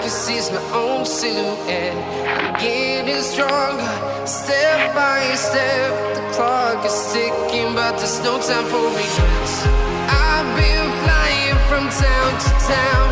can see is my own silhouette. I'm getting stronger, step by step. The clock is ticking, but there's no time for regrets. I've been flying from town to town,